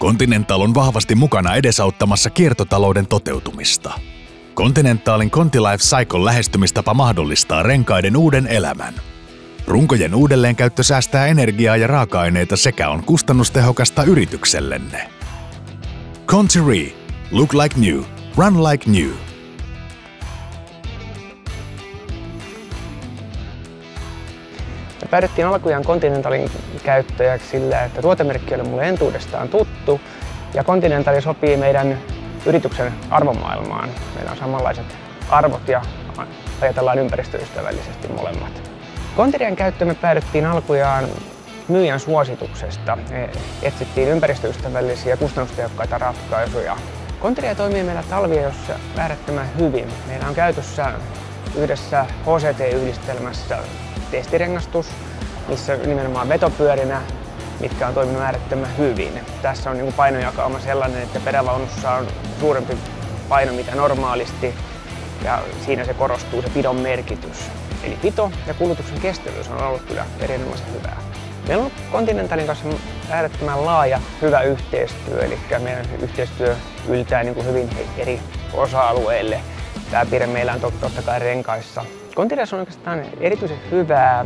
Continental on vahvasti mukana edesauttamassa kiertotalouden toteutumista. Continentalin ContiLife Cycle lähestymistapa mahdollistaa renkaiden uuden elämän. Runkojen uudelleenkäyttö säästää energiaa ja raaka-aineita sekä on kustannustehokasta yrityksellenne. Conti-Re. Look like new. Run like new. Me päädyttiin alkujaan Continentalin käyttäjäksi sillä, että tuotemerkki oli mulle entuudestaan tuttu ja Continental sopii meidän yrityksen arvomaailmaan. Meillä on samanlaiset arvot ja ajatellaan ympäristöystävällisesti molemmat. Conti-Ren käyttöön me päädyttiin alkujaan myyjän suosituksesta. Me etsittiin ympäristöystävällisiä ja kustannustehokkaita ratkaisuja. Conti-Re toimii meillä talviajossa äärettömän hyvin. Meillä on käytössä yhdessä HCT-yhdistelmässä testirengastus, missä nimenomaan vetopyörinä, mitkä on toiminut äärettömän hyvin. Tässä on painojakauma sellainen, että perävaunussa on suurempi paino mitä normaalisti ja siinä se korostuu se pidon merkitys. Eli pito ja kulutuksen kestävyys on ollut kyllä erinomaisen hyvää. Meillä on Continentalin kanssa äärettömän laaja, hyvä yhteistyö, eli meidän yhteistyö yltää hyvin eri osa-alueille. Pääpiirre meillä on totta kai renkaissa. Conti-Ressa on oikeastaan erityisen hyvää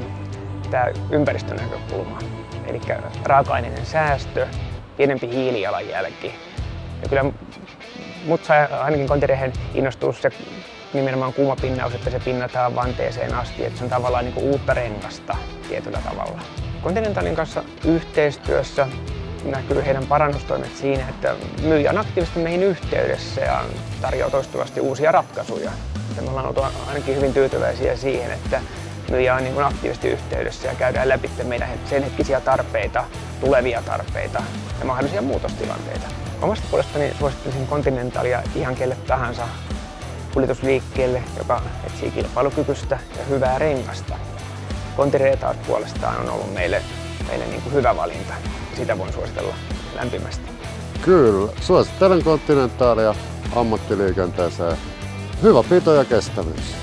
tämä ympäristönäkökulma, eli raaka-aineiden säästö, pienempi hiilijalanjälki. Ja kyllä mut sai ainakin Conti-Rehen innostua se nimenomaan kuumapinnaus, että se pinnataan vanteeseen asti, että se on tavallaan uutta rengasta tietyllä tavalla. Continentalin kanssa yhteistyössä näkyy heidän parannustoimet siinä, että myyjä on aktiivisesti meihin yhteydessä ja tarjoaa toistuvasti uusia ratkaisuja. Ja me ollaan oltu ainakin hyvin tyytyväisiä siihen, että myyjä on aktiivisesti yhteydessä ja käydään läpi meidän sen hetkisiä tarpeita, tulevia tarpeita ja mahdollisia muutostilanteita. Omasta puolestani suosittelisin Continentalia ihan kelle tahansa kuljetusliikkeelle, joka etsii kilpailukykyistä ja hyvää rengasta. Conti-Re taas puolestaan on ollut meille hyvä valinta. Sitä voin suositella lämpimästi. Kyllä, suosittelen Continentalia ammattiliikenteeseen. Hyvä pito ja kestävyys.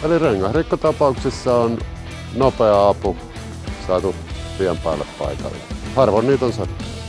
Eli rengasrikkotapauksissa on nopea apu saatu tien päälle paikalle. Harvoin niitä on sattunut.